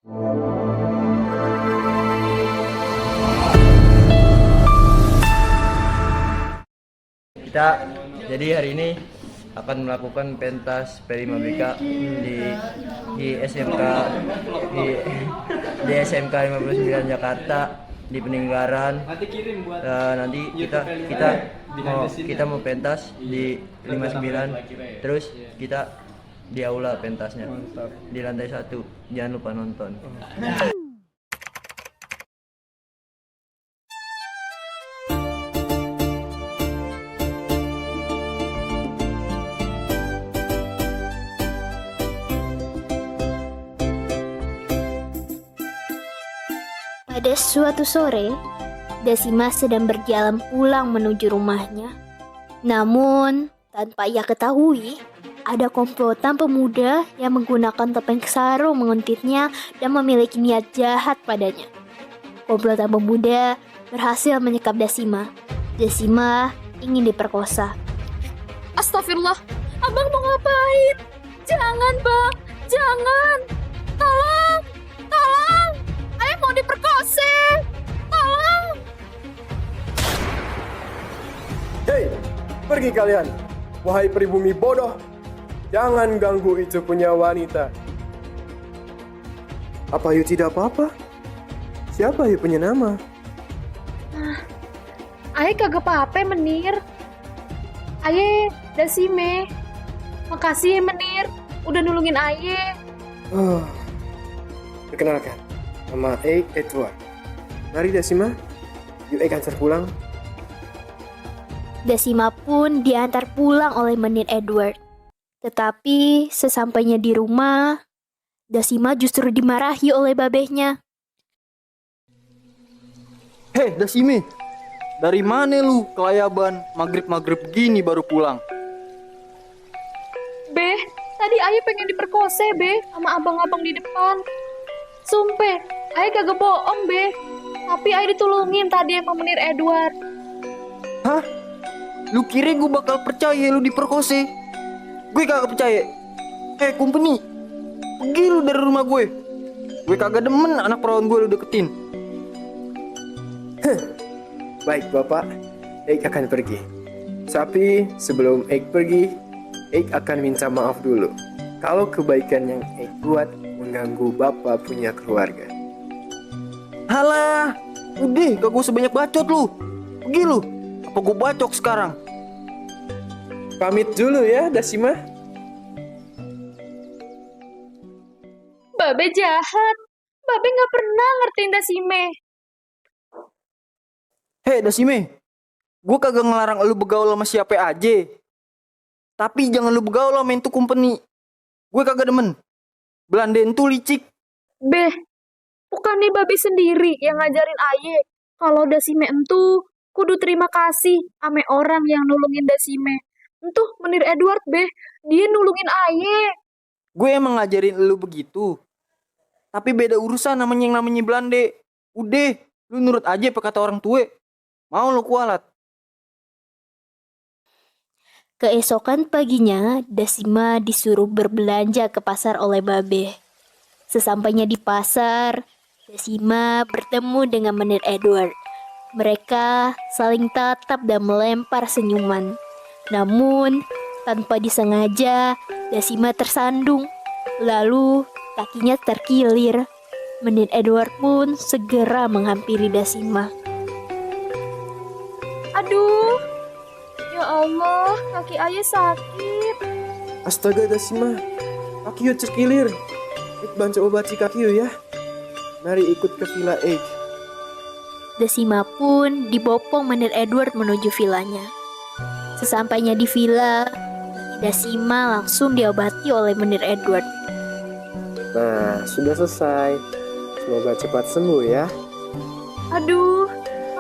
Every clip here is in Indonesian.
Kita jadi hari ini akan melakukan pentas Prima BK di SMK di SMK 59 Jakarta di Peninggalan. Nanti kita mau pentas di 59, terus kita di aula pentasnya di lantai 1. Jangan lupa nonton. Pada suatu sore, Dasima sedang berjalan pulang menuju rumahnya. Namun, tanpa ia ketahui, ada komplotan pemuda yang menggunakan topeng sarung menguntitnya dan memiliki niat jahat padanya. Komplotan pemuda berhasil menyekap Dasima. Dasima ingin diperkosa. Astagfirullah, abang mau ngapain? Jangan bang, jangan. Tolong, tolong. Ayah mau diperkosa. Tolong. Hei, pergi kalian. Wahai pribumi bodoh. Jangan ganggu itu punya wanita. Apa you tidak apa-apa? Siapa you punya nama? Ayah kagak apa-apa menir. Ayah Dasime. Makasih menir, udah nulungin ayah. Perkenalkan, nama Eik Edward. Mari Dasima, you Eik antar pulang. Dasima pun diantar pulang oleh Menir Edward. Tetapi sesampainya di rumah, Dasima justru dimarahi oleh babehnya. Hei Dasime, dari mana lu kelayaban maghrib-maghrib gini baru pulang? Beh, tadi ayah pengen diperkosa beh sama abang-abang di depan. Sumpah, ayah kagak bohong beh. Tapi ayah ditulungin tadi sama Menir Edward. Hah? Lu kira gue bakal percaya lu diperkosa? Gue kagak percaya. Company, pergi lu dari rumah gue. Gue kagak demen anak perawan gue lu deketin. Baik Bapak, Eik akan pergi. Tapi sebelum Eik pergi, Eik akan minta maaf dulu kalau kebaikan yang Eik buat mengganggu Bapak punya keluarga. Halah, udah gak gue sebanyak bacot lu. Pergi lu, apa gue bacok sekarang? Pamit dulu ya Dasima. Babe jahat. Babe gak pernah ngertiin Dasime. Hei Dasime, gue kagak ngelarang lu begaul sama siapa aja. Tapi jangan lu begaul sama itu company. Gue kagak demen. Belanda itu licik. Beh, bukan nih babe sendiri yang ngajarin ayah. Kalau Dasime entu, kudu terima kasih ame orang yang nulungin Dasime. Entuh Menir Edward beh, dia nulungin ayah. Gue emang ngajarin lu begitu. Tapi beda urusan namanya yang namanya Belanda. Udah, lu nurut aja apa kata orang tua. Mau lu kualat. Keesokan paginya, Dasima disuruh berbelanja ke pasar oleh Babe. Sesampainya di pasar, Dasima bertemu dengan Menir Edward. Mereka saling tatap dan melempar senyuman. Namun, tanpa disengaja, Dasima tersandung. Lalu, kakinya terkilir. Menir Edward pun segera menghampiri Dasima. Aduh, ya Allah, kaki ayah sakit. Astaga Dasima, kaki you terkilir. Eik bantu obati kaki you ya. Mari ikut ke villa Eik. Dasima pun dibopong Menir Edward menuju vilanya. Sesampainya di villa, Dasima langsung diobati oleh Menir Edward. Nah, sudah selesai. Semoga cepat sembuh ya. Aduh,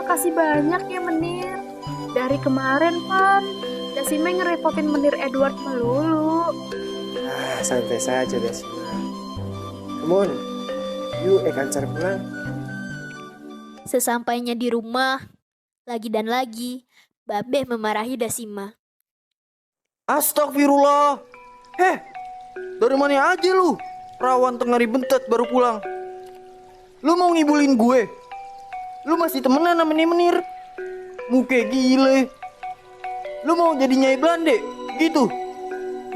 makasih banyak ya Menir. Dari kemarin Pan, Dasime ngerepotin Menir Edward melulu. Santai saja Dasima. Come on, you Eik antar pulang. Sesampainya di rumah, lagi dan lagi, Babe memarahi Dasima. Astagfirullah. Dari mana aja lu? Perawan tengah ribentet baru pulang. Lu mau ngibulin gue? Lu masih temenan sama Nih Menir? Muke gile. Lu mau jadi Nyai Belande? Gitu.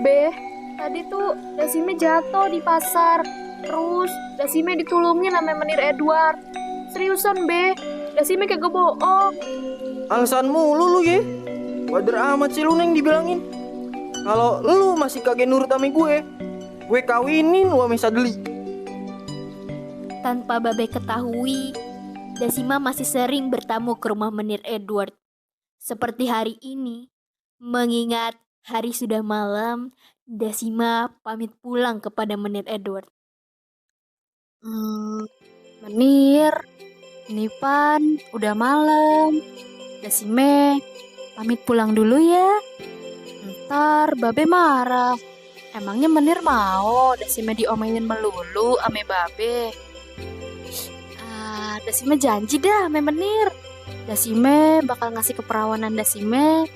Be, tadi tuh Dasime jatuh di pasar. Terus Dasime ditulungin sama Menir Edward. Seriusan, Be. Dasime kagak bohong. Alasan mulu lu ya. Wajar amat sih lu Neng dibilangin. Kalau lu masih kagak nurut sama gue kawinin lu sama Sadeli. Tanpa Babe ketahui, Dasima masih sering bertamu ke rumah Menir Edward. Seperti hari ini, mengingat hari sudah malam, Dasima pamit pulang kepada Menir Edward. Menir, ini Pan, udah malam. Dasime, pamit pulang dulu ya. Ntar Babe marah. Emangnya Menir mau Dasime diomelin melulu ame Babe? Dasime janji dah ame Menir. Dasime bakal ngasih keperawanan Dasime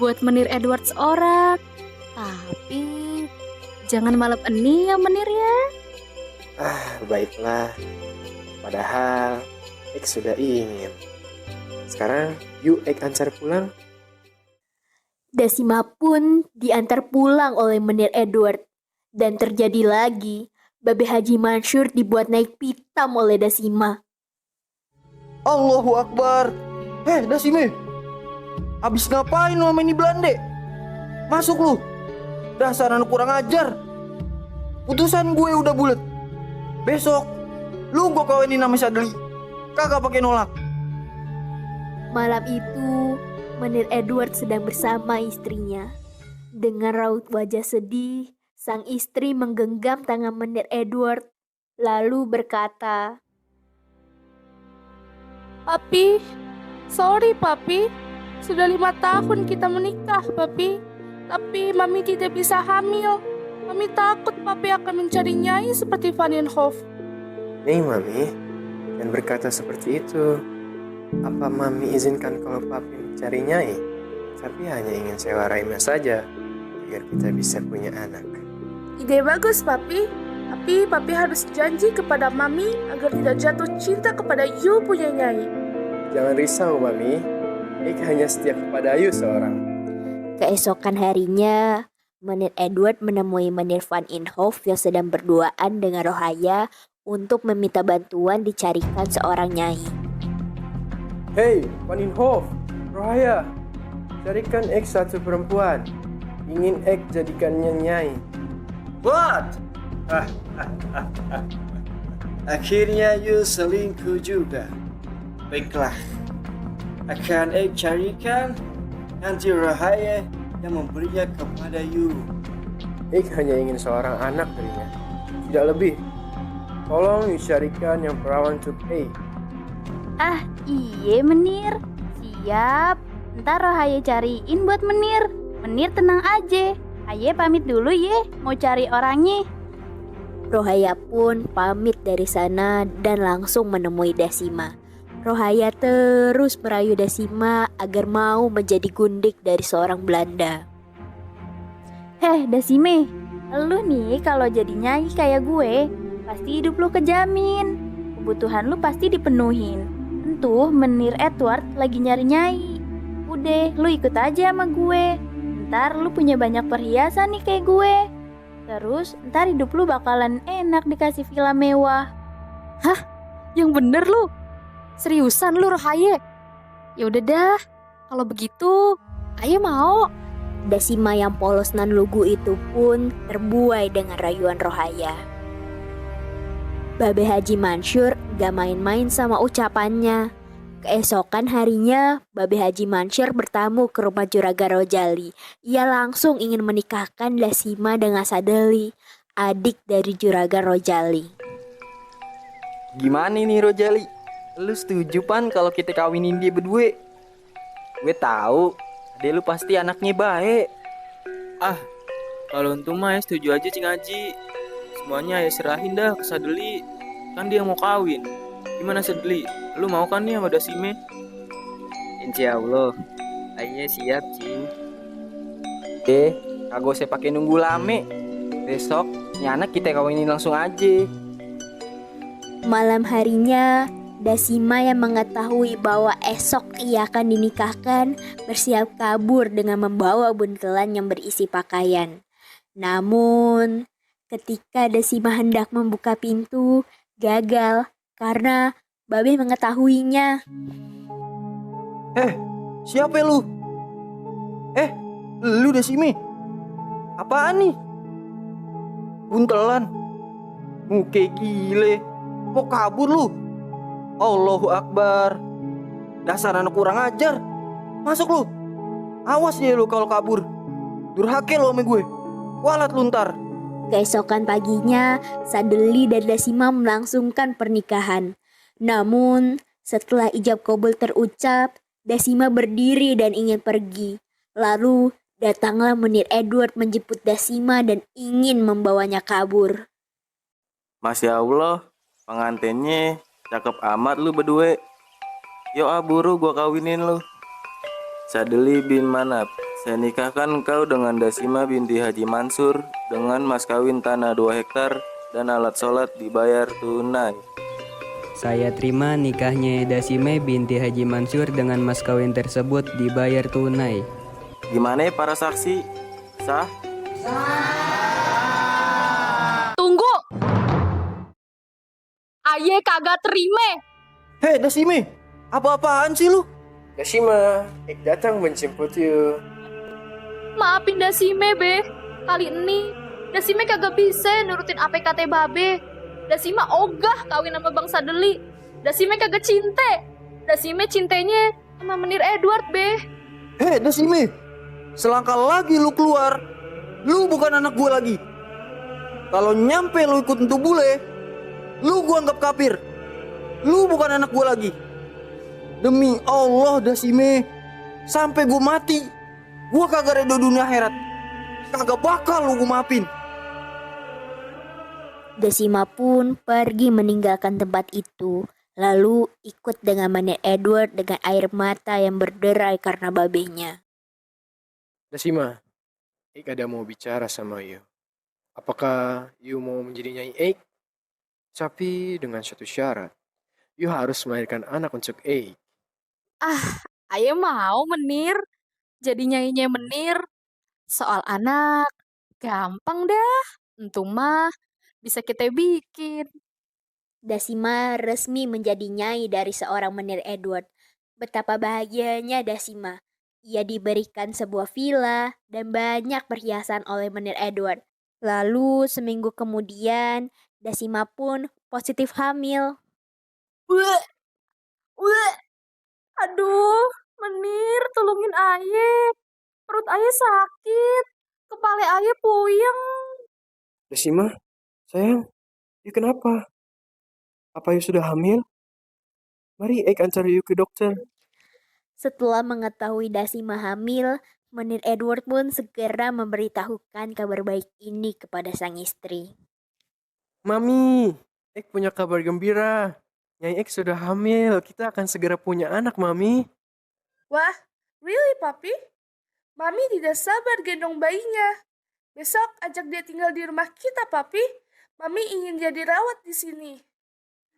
buat Menir Edward seorang. Tapi jangan malam ini ya Menir ya. Baiklah. Padahal Ek sudah ingin. Sekarang yuk Ek antar pulang. Dasima pun diantar pulang oleh Menir Edward. Dan terjadi lagi, Babe Haji Mansur dibuat naik pitam oleh Dasima. Allahu Akbar. Dasime, abis ngapain lu sama Nih Belande? Masuk lu. Dasar anak kurang ajar. Putusan gue udah bulet. Besok lu gue kawinin sama Sadeli. Kagak pakai nolak. Malam itu, Menir Edward sedang bersama istrinya. Dengan raut wajah sedih, sang istri menggenggam tangan Menir Edward, lalu berkata, Papi, sorry Papi, sudah 5 tahun kita menikah Papi, tapi Mami tidak bisa hamil. Mami takut Papi akan mencari Nyai seperti Van den Hof. Nih Mami, jangan berkata seperti itu. Apa Mami izinkan kalau Papi mencari Nyai? Tapi hanya ingin sewa Raima saja, agar kita bisa punya anak. Ide bagus Papi, tapi Papi harus janji kepada Mami agar tidak jatuh cinta kepada you punya Nyai. Jangan risau Mami, Ek hanya setia kepada Ayu seorang. keesokan harinya, Menir Edward menemui Menir Van den Hof yang sedang berduaan dengan Rohaya untuk meminta bantuan dicarikan seorang nyai. Hei, Van den Hof, Rohaya, carikan Ek satu perempuan. Ingin Ek jadikannya Nyai. What? Akhirnya you selingkuh juga. Baiklah, akan Ek carikan nanti Rahaya yang memberinya kepada you. Ek hanya ingin seorang anak darinya, tidak lebih. Tolong dicarikan yang perawan untuk Ek. Iye Menir, siap. Ntar Rohaya cariin buat Menir. Menir tenang aja. Aye pamit dulu ye, mau cari orangnya. Rohaya pun pamit dari sana dan langsung menemui Dasima. Rohaya terus merayu Dasima agar mau menjadi gundik dari seorang Belanda. Dasime, lu nih kalau jadi nyai kayak gue, pasti hidup lu kejamin. Kebutuhan lu pasti dipenuhin. Entuh Menir Edward lagi nyari nyai. Udah, lu ikut aja sama gue. Ntar lu punya banyak perhiasan nih kayak gue. Terus ntar hidup lu bakalan enak dikasih villa mewah. Yang bener lu. Seriusan lu Rohaya? Ya udah dah. Kalau begitu, Ayo mau. Dasima yang polos nan lugu itu pun terbuai dengan rayuan Rohaya. Babe Haji Mansur gak main-main sama ucapannya. Keesokan harinya, Babe Haji Mansur bertamu ke rumah Juragan Rojali. Ia langsung ingin menikahkan Dasima dengan Sadeli, adik dari Juragan Rojali. Gimana nih Rojali? Lu setuju Pan kalau kita kawinin dia berdua? Gue tahu, adek lu pasti anaknya baik. Kalau untuk mah ya setuju aja Cing Haji. Semuanya ya serahin dah ke Sadeli. Kan dia mau kawin. Gimana Sadeli? Lu mau kan nih sama Dasime? Insya Allah, ayah siap Cing. Kagak usah pakai nunggu lame. Besok, nih anak kita kawinin langsung aja. Malam harinya, Dasima yang mengetahui bahwa esok ia akan dinikahkan bersiap kabur dengan membawa buntelan yang berisi pakaian. Namun, ketika Dasima hendak membuka pintu, gagal karena Babe mengetahuinya. Siapa lu? Lu Dasime? Apaan nih? Buntelan? Muke gile. Mau kabur lu? Allahu Akbar. Dasar anak kurang ajar. Masuk lu. Awas ya lu kalau kabur. Durhaka lu sama gue. Walat lu ntar. Keesokan paginya, Sadeli dan Dasima melangsungkan pernikahan. Namun, setelah ijab kabul terucap, Dasima berdiri dan ingin pergi. Lalu, datanglah Menir Edward menjemput Dasima dan ingin membawanya kabur. Masya Allah, pengantinnya cakep amat lu berdua. Yuk buru gua kawinin lu. Sadeli bin Manap, saya nikahkan kau dengan Dasima binti Haji Mansur dengan mas kawin tanah 2 hektar dan alat sholat dibayar tunai. Saya terima nikahnya Dasime binti Haji Mansur dengan mas kawin tersebut dibayar tunai. Gimana para saksi? Sah? Tunggu! Aye kagak terima. Hei Dasime, apa-apaan sih lu? Dasima, Ik datang menjemput you. Maafin Dasime, Be. Kali ini, Dasime kagak bisa nurutin apa kata Babe. Dasime ogah kawin sama Bang Sadeli. Dasime kagak cinta. Dasime cintanya sama Menir Edward, Be. Hei Dasime, selangkah lagi lu keluar, lu bukan anak gue lagi. Kalau nyampe lu ikut entu bule, lu gue anggap kafir. Lu bukan anak gue lagi. Demi Allah Dasime, sampai gue mati, gue kagak redo dunia akhirat. Kagak bakal lu gue maafin. Dasima pun pergi meninggalkan tempat itu. Lalu ikut dengan Menir Edward dengan air mata yang berderai karena babenya. Dasima, Ik ada mau bicara sama you. Apakah you mau menjadi Nyai Ik? Tapi dengan satu syarat. You harus melahirkan anak untuk Ik. Aye mau Menir. Jadi nyainya Menir. Soal anak, gampang dah. Entu mah bisa kita bikin. Dasima resmi menjadi nyai dari seorang Menir Edward. Betapa bahagianya Dasima. Ia diberikan sebuah villa dan banyak perhiasan oleh Menir Edward. Lalu seminggu kemudian, Dasima pun positif hamil. Aduh, Menir, tolongin Aye. Perut Aye sakit. Kepala Aye puyeng. Dasima, sayang, you kenapa? Apa you sudah hamil? Mari Ik antar you ke dokter. Setelah mengetahui Dasima hamil, Menir Edward pun segera memberitahukan kabar baik ini kepada sang istri. Mami, Ik punya kabar gembira. Nyai Ik sudah hamil. Kita akan segera punya anak, Mami. Wah, really papi? Mami tidak sabar gendong bayinya. Besok ajak dia tinggal di rumah kita, papi. Mami ingin jadi rawat di sini.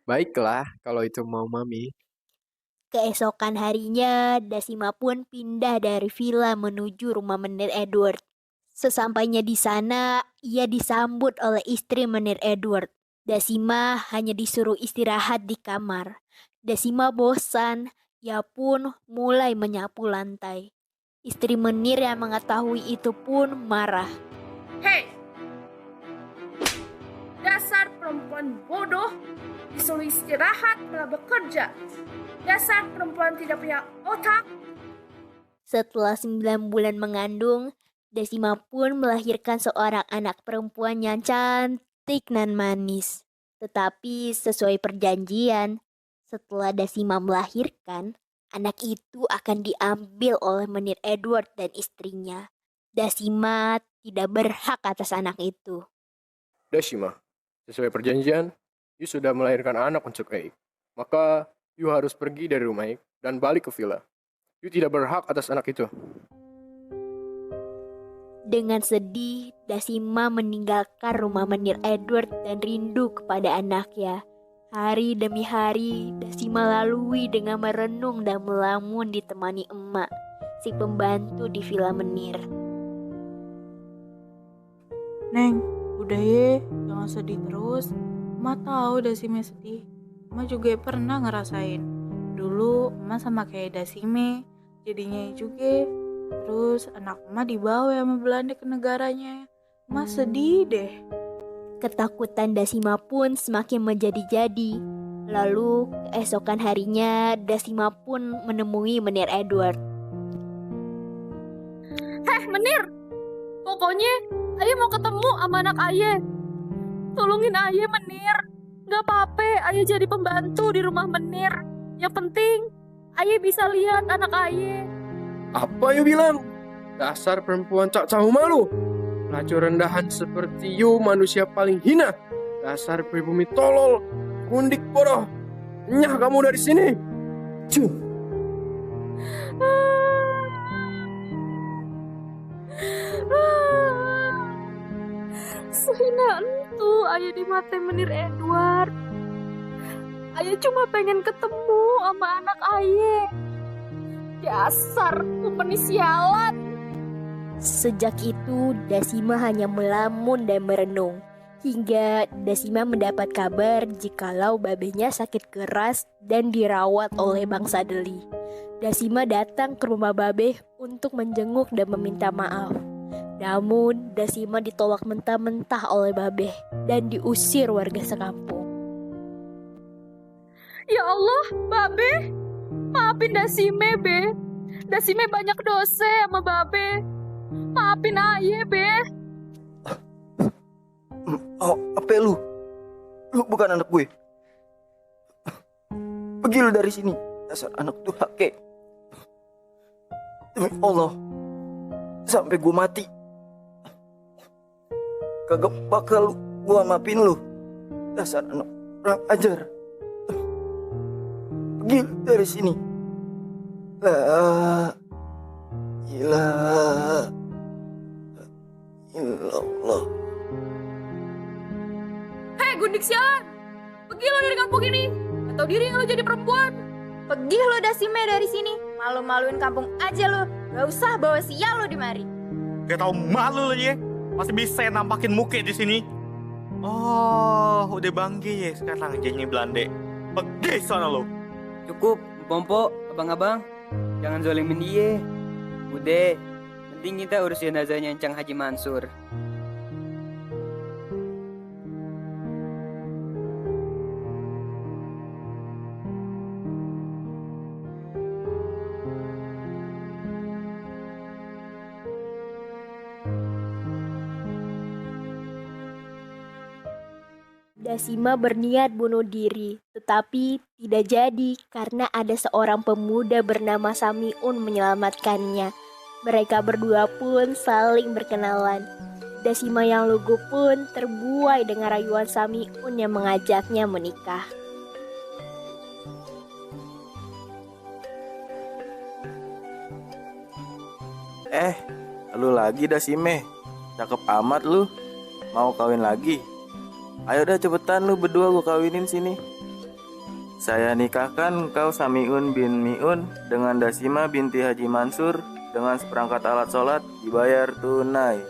Baiklah, kalau itu mau Mami. Keesokan harinya, Dasima pun pindah dari villa menuju rumah Menir Edward. Sesampainya di sana, ia disambut oleh istri Menir Edward. Dasima hanya disuruh istirahat di kamar. Dasima bosan, ia pun mulai menyapu lantai. Istri Menir yang mengetahui itu pun marah. Hei! Dasar perempuan bodoh, disuruh istirahat malah bekerja. Dasar perempuan tidak punya otak. Setelah 9 bulan mengandung, Dasima pun melahirkan seorang anak perempuan yang cantik dan manis. Tetapi sesuai perjanjian, setelah Dasima melahirkan, anak itu akan diambil oleh Menir Edward dan istrinya. Dasima tidak berhak atas anak itu. Dasima, sesuai perjanjian, you sudah melahirkan anak untuk Ik. Maka, you harus pergi dari rumah Ik dan balik ke villa. You tidak berhak atas anak itu. Dengan sedih, Dasima meninggalkan rumah Menir Edward dan rindu kepada anaknya. Hari demi hari, Dasima lalui dengan merenung dan melamun ditemani emak, si pembantu di Villa Menir. Neng, udah ye, jangan sedih terus. Emak tahu Dasime sedih. Emak juga pernah ngerasain. Dulu emak sama kayak Dasime, jadinya juga. Terus anak emak dibawa sama Belanda ke negaranya. Emak sedih deh. Ketakutan Dasima pun semakin menjadi-jadi. Lalu keesokan harinya Dasima pun menemui Menir Edward. Menir, pokoknya Aye mau ketemu sama anak Aye. Tolongin Aye, Menir. Gak apa-apa Aye jadi pembantu di rumah Menir. Yang penting Aye bisa lihat anak Aye. Apa you bilang? Dasar perempuan tak tahu malu. Pelacur rendahan seperti you manusia paling hina. Dasar pribumi tolol. Gundik bodoh. Nyah kamu dari sini. Cuh. Sehina entu Aye di mata Menir Edward. Aye cuma pengen ketemu sama anak Aye. Dasar kumpeni sialan. Sejak itu Dasima hanya melamun dan merenung. Hingga Dasima mendapat kabar jikalau babenya sakit keras dan dirawat oleh Bang Sadeli. Dasima datang ke rumah babeh untuk menjenguk dan meminta maaf. Namun Dasima ditolak mentah-mentah oleh babeh dan diusir warga sekampung. Ya Allah, Babe, maafin Dasime, Be. Dasime banyak dosa sama Babe. Maafin Aye, Be. Oh, apa lu? Lu bukan anak gue. Pergi lu dari sini, dasar anak durhaka. Demi Allah, sampai gue mati, kagak bakal gue maafin lu, dasar anak kurang ajar. Pergi dari sini. La ilaha illallah. Hei, gundik sialan. Pergi lo dari kampung ini. Atau diri lo jadi perempuan. Pergi lo Dasime dari sini. Malu-maluin kampung aja lo. Gak usah bawa sial lo di mari. Gak tau malu lo ya. Masih bisa nampakin muka di sini. Oh, udah bangga ya sekarang jadinya Belanda. Pergi sana lo. Cukup, Pompo, abang-abang. Jangan zolimin dia. Udah, penting kita urus jenazahnya Encang Haji Mansur. Dasima berniat bunuh diri, tetapi tidak jadi karena ada seorang pemuda bernama Samiun menyelamatkannya. Mereka berdua pun saling berkenalan. Dasima yang lugu pun terbuai dengan rayuan Samiun yang mengajaknya menikah. Lu lagi Dasime. Cakep amat lu. Mau kawin lagi? Ayo dah cepetan lu berdua gua kawinin sini. Saya nikahkan kau Samiun bin Miun dengan Dasima binti Haji Mansur dengan seperangkat alat sholat dibayar tunai.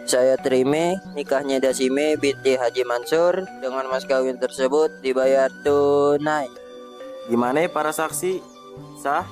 Saya terima nikahnya Dasime binti Haji Mansur dengan mas kawin tersebut dibayar tunai. Gimana para saksi? Sah?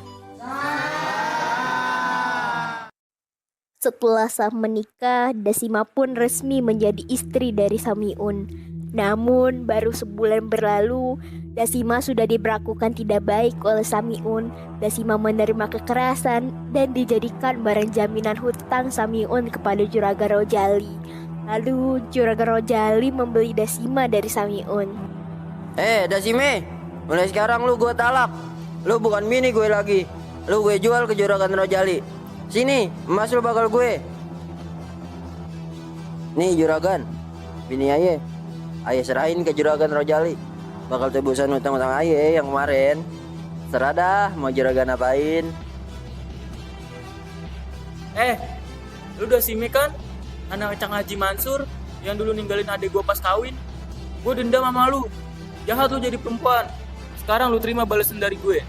Setelah sah menikah, Dasima pun resmi menjadi istri dari Samiun. Namun baru sebulan berlalu, Dasima sudah diperlakukan tidak baik oleh Samiun. Dasima menerima kekerasan dan dijadikan barang jaminan hutang Samiun kepada Juragan Rojali. Lalu Juragan Rojali membeli Dasima dari Samiun. Dasime, mulai sekarang lu gue talak. Lu bukan bini gue lagi. Lu gue jual ke Juragan Rojali. Sini, emas lu bakal gue. Nih Juragan, bini Aye serahin ke Juragan Rojali. Bakal tebusan utang-utang Aye yang kemarin. Serah dah mau Juragan apain. Lu Dasime kan anak Encang Haji Mansur yang dulu ninggalin adik gue pas kawin. Gue dendam sama lu. Jahat lu jadi perempuan. Sekarang lu terima balasan dari gue.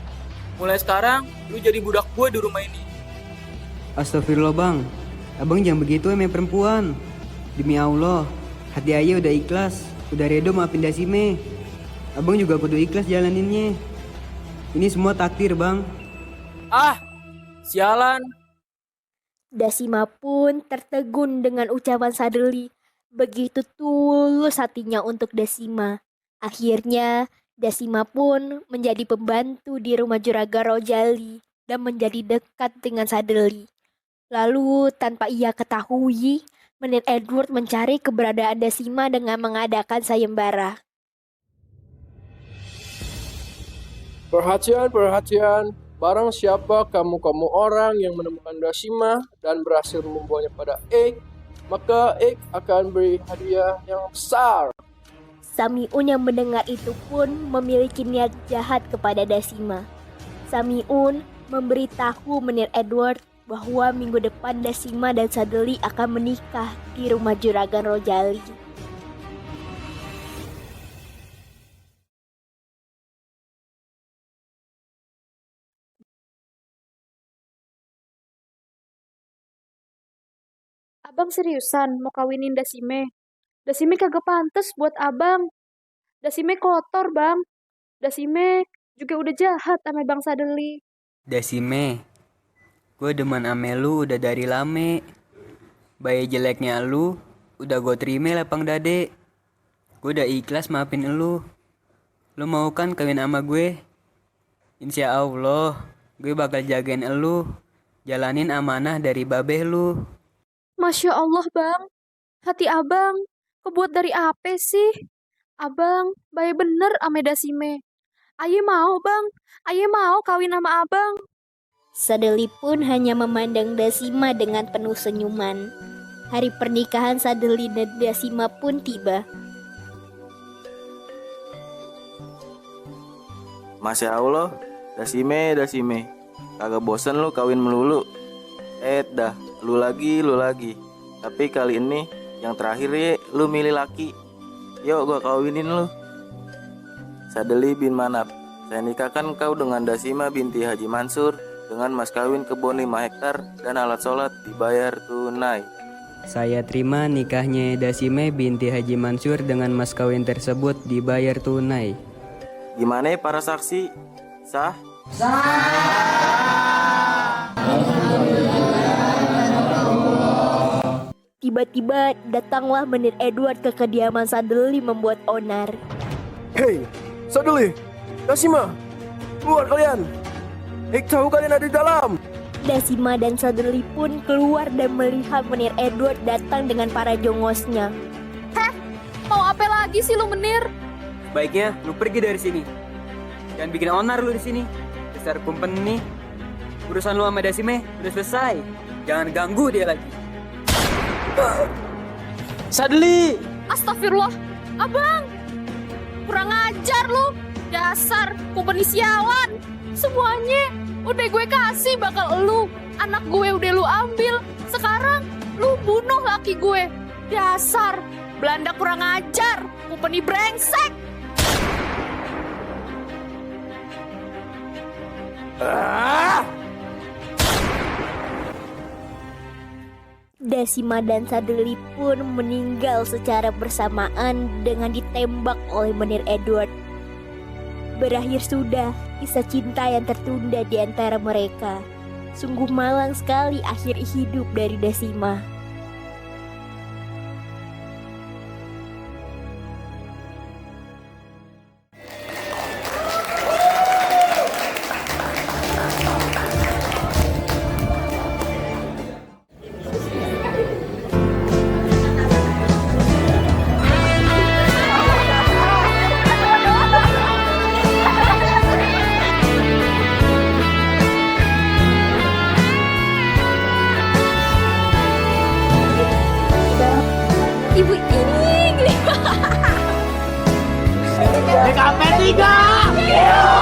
Mulai sekarang, lu jadi budak gue di rumah ini. Astagfirullah bang, abang jangan begitu emang perempuan. Demi Allah, hati ayah udah ikhlas, udah redo maafin Dasime. Abang juga kudu ikhlas jalaninnya. Ini semua takdir bang. Ah, sialan. Dasima pun tertegun dengan ucapan Sadeli. Begitu tulus hatinya untuk Dasima. Akhirnya, Dasima pun menjadi pembantu di rumah Juragan Rojali dan menjadi dekat dengan Sadeli. Lalu, tanpa ia ketahui, Menir Edward mencari keberadaan Dasima dengan mengadakan sayembara. Perhatian, perhatian. Barang siapa kamu orang yang menemukan Dasima dan berhasil membawanya pada Egg, maka Egg akan beri hadiah yang besar. Samiun yang mendengar itu pun memiliki niat jahat kepada Dasima. Samiun memberitahu Menir Edward bahwa minggu depan Dasima dan Sadeli akan menikah di rumah Juragan Rojali. Abang seriusan mau kawinin Dasime? Dasime kagak pantas buat abang. Dasime kotor, bang. Dasime juga udah jahat sama Bang Sadeli. Dasime, gue demen ame lu udah dari lame. Bayi jeleknya lu udah gue terima lapang dade. Gue udah ikhlas maafin lu. Lu mau kan kawin sama gue? Insya Allah, gue bakal jagain lu. Jalanin amanah dari babeh lu. Masya Allah, bang. Hati abang kebuat dari apa sih? Abang, baik bener ame Dasime. Aye mau, bang. Aye mau kawin sama abang. Sadeli pun hanya memandang Dasima dengan penuh senyuman. Hari pernikahan Sadeli dan Dasima pun tiba. Masya Allah, Dasime. Kagak bosen lu kawin melulu. Dah, lu lagi. Tapi kali ini yang terakhir ya, lu milih laki. Yuk gua kawinin lu. Sadeli bin Manap, saya nikahkan kau dengan Dasima binti Haji Mansur dengan mas kawin kebun 5 hektar dan alat sholat dibayar tunai. Saya terima nikahnya Dasime binti Haji Mansur dengan mas kawin tersebut dibayar tunai. Gimana para saksi? Sah? Tiba-tiba datanglah Menir Edward ke kediaman Sadeli membuat onar. Hei, Sadeli, Dasima, keluar kalian. Egg tahu kalian ada di dalam. Dasima dan Sadeli pun keluar dan melihat Menir Edward datang dengan para jongosnya. Heh, mau apa lagi sih lu, Menir? Baiknya lu pergi dari sini. Jangan bikin onar lu di sini. Besar kumpeni. Urusan lu sama Dasime udah selesai. Jangan ganggu dia lagi. Sadeli! Astagfirullah, abang. Kurang ajar lu. Dasar kumpeni sialan. Semuanya udah gue kasih bakal lu. Anak gue udah lu ambil. Sekarang lu bunuh laki gue. Dasar Belanda kurang ajar. Kumpeni brengsek. Dasima dan Sadeli pun meninggal secara bersamaan dengan ditembak oleh Menir Edward. Berakhir sudah kisah cinta yang tertunda di antara mereka. Sungguh malang sekali akhir hidup dari Dasima. Ibu ini. DKP 3!